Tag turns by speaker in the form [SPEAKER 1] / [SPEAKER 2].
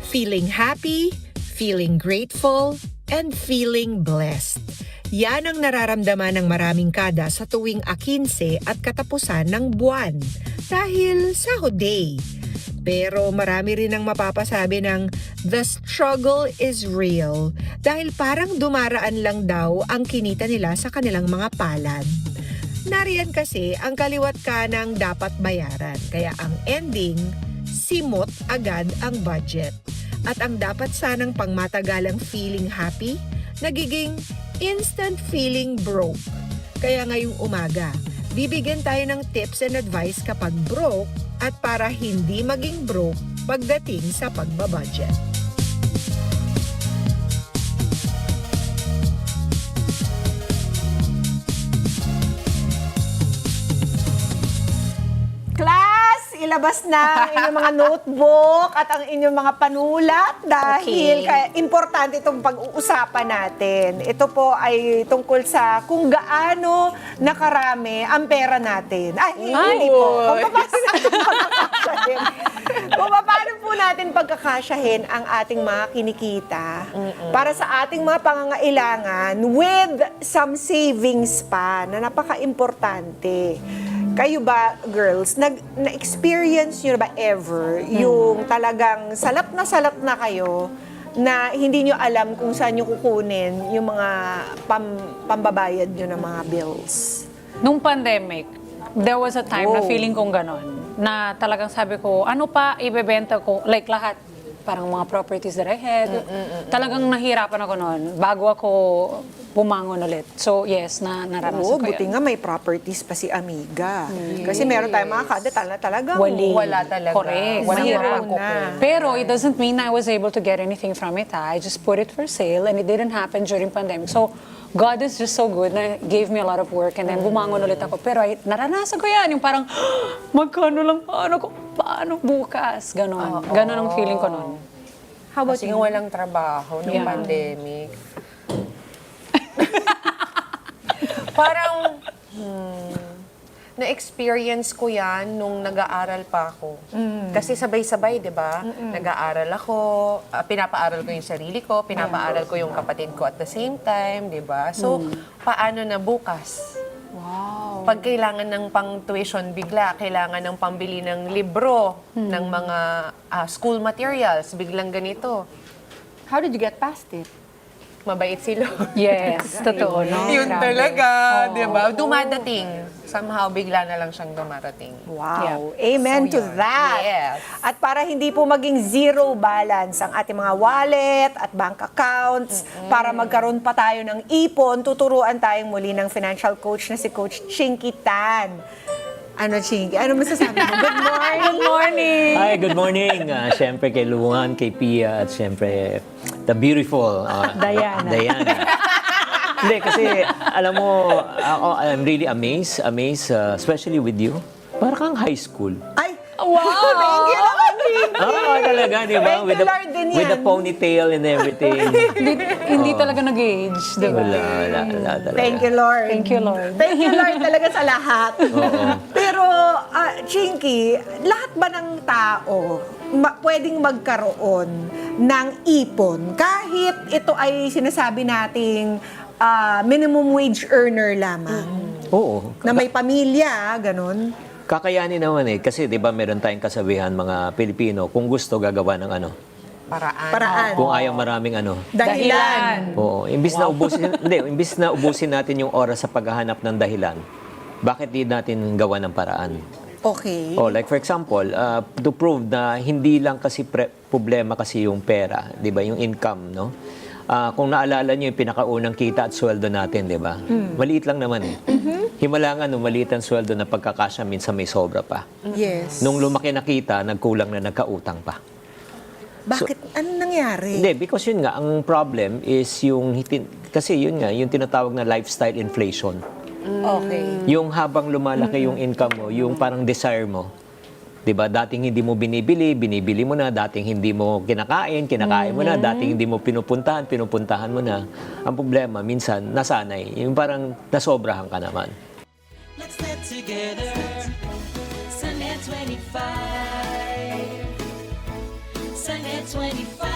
[SPEAKER 1] Feeling happy, feeling grateful, and feeling blessed. Yan ang nararamdaman ng maraming kada sa tuwing A15 at katapusan ng buwan dahil sahod day. Pero marami rin ang mapapasabi ng the struggle is real dahil parang dumaraan lang daw ang kinita nila sa kanilang mga palad. Nariyan kasi ang kaliwat kanang dapat bayaran kaya ang ending, simot agad ang budget. At ang dapat sanang pangmatagalang feeling happy, nagiging instant feeling broke. Kaya ngayong umaga, bibigyan tayo ng tips and advice kapag broke at para hindi maging broke pagdating sa pagbabudget. Class, ilabas na ang inyong mga notebook at ang inyong mga panulat dahil kaya importante itong pag-uusapan natin. Ito po ay tungkol sa kung gaano nakarami ang pera natin. Ay, hindi po. Kung paano po natin pagkakasyahin ang ating mga kinikita para sa ating mga pangangailangan with some savings pa na napaka-importante. Kayo ba, girls, na-experience nyo na ba ever yung talagang salat na kayo na hindi nyo alam kung saan nyo kukunin yung mga pambabayad nyo ng mga bills?
[SPEAKER 2] Nung pandemic, there was a time na feeling kong ganon. Na talagang sabi ko, ano pa ibebenta ko? Like lahat, parang mga properties that I had. Talagang nahirapan ako noon bago ako bumangon ulit. So yes, naranasan ko
[SPEAKER 1] buti
[SPEAKER 2] yan.
[SPEAKER 1] nga may properties pa si Amiga. Kasi meron tayong mga kada talagang
[SPEAKER 3] Wala talaga.
[SPEAKER 2] Correct.
[SPEAKER 3] Mahirap
[SPEAKER 1] Mahirap na.
[SPEAKER 2] Pero it doesn't mean I was able to get anything from it. I just put it for sale and it didn't happen during pandemic. So God is just so good na gave me a lot of work and then bumangon ulit ako. Pero naranasan ko yan, yung parang magkano lang, paano bukas? Ganon. Ganon ang feeling ko noon.
[SPEAKER 1] How about
[SPEAKER 3] Kasi
[SPEAKER 1] you?
[SPEAKER 3] nga walang trabaho nung
[SPEAKER 2] Yeah.
[SPEAKER 3] pandemic. Parang, na-experience ko yan nung nag-aaral pa ako. Kasi sabay-sabay, di ba? Nag-aaral ako, pinapaaral ko yung sarili ko, pinapaaral ko yung kapatid ko at the same time, di ba? So, paano na bukas?
[SPEAKER 2] Wow.
[SPEAKER 3] Pag kailangan ng pang-tuition bigla, kailangan ng pambili ng libro, ng mga school materials, biglang ganito.
[SPEAKER 1] How did you get past it?
[SPEAKER 3] Mabait si Lord.
[SPEAKER 2] Yes, totoo, no?
[SPEAKER 3] Yun
[SPEAKER 2] Grabe.
[SPEAKER 3] talaga, di ba? Dumadating. Somehow, bigla na lang siyang dumarating.
[SPEAKER 1] Wow. Amen to
[SPEAKER 3] So, yun.
[SPEAKER 1] that.
[SPEAKER 3] Yes.
[SPEAKER 1] At para hindi po maging zero balance ang ating mga wallet at bank accounts, para magkaroon pa tayo ng ipon, tuturuan tayong muli ng financial coach na si Coach Chinky Tan. Ano, Chinky? Ano masasabi mo? Good morning!
[SPEAKER 2] Good morning!
[SPEAKER 4] Hi, good morning. Siyempre kay Luan, kay Pia, at siyempre the beautiful
[SPEAKER 2] Diana.
[SPEAKER 4] Hindi, kasi alam mo, I'm really amazed, especially with you. Para kang high school.
[SPEAKER 1] Ay!
[SPEAKER 2] Wow!
[SPEAKER 1] Thank you naman, Chinky!
[SPEAKER 4] Talaga, di ba?
[SPEAKER 1] Thank you, Lord, din
[SPEAKER 4] With the
[SPEAKER 1] yan.
[SPEAKER 4] ponytail and everything.
[SPEAKER 2] Hindi talaga nag-age, di ba?
[SPEAKER 4] Wala talaga.
[SPEAKER 1] Thank you, Lord.
[SPEAKER 2] Thank you, Lord.
[SPEAKER 1] Thank you, Lord, talaga sa lahat.
[SPEAKER 4] Oo.
[SPEAKER 1] Pero, Chinky, lahat ba ng tao pwedeng magkaroon ng ipon kahit ito ay sinasabi nating minimum wage earner lamang?
[SPEAKER 4] Oo.
[SPEAKER 1] Na may pamilya, ganun?
[SPEAKER 4] Kakayanin naman kasi 'di ba meron tayong kasabihan mga Pilipino, kung gusto gagawa ng
[SPEAKER 1] Paraan.
[SPEAKER 4] kung ayaw maraming
[SPEAKER 1] Dahilan.
[SPEAKER 4] Oo, imbis na ubusin natin yung oras sa paghahanap ng dahilan, bakit di natin gawa ng paraan?
[SPEAKER 1] Okay.
[SPEAKER 4] Oh, like for example, to prove na hindi lang kasi problema kasi yung pera, 'di ba, yung income, no? Kung naalala niyo yung pinakaunang kita at sweldo natin, 'di ba? Maliit lang naman eh. Himalangan nung maliit ang sweldo na pagkakasya, minsan may sobra pa.
[SPEAKER 1] Yes.
[SPEAKER 4] Nung lumaki na kita, nagkulang na nagkautang pa.
[SPEAKER 1] Bakit? Ano nangyari?
[SPEAKER 4] Hindi, because yun nga, ang problem is kasi yun nga, yung tinatawag na lifestyle inflation.
[SPEAKER 1] Okay.
[SPEAKER 4] Yung habang lumalaki yung income mo, yung parang desire mo, 'di ba? Dating hindi mo binibili mo na, dating hindi mo kinakain mo na, dating hindi mo pinupuntahan mo na. Ang problema minsan nasanay, yung parang nasobrahan ka naman.
[SPEAKER 5] Let's get together. Sunday 25. Sunday 25.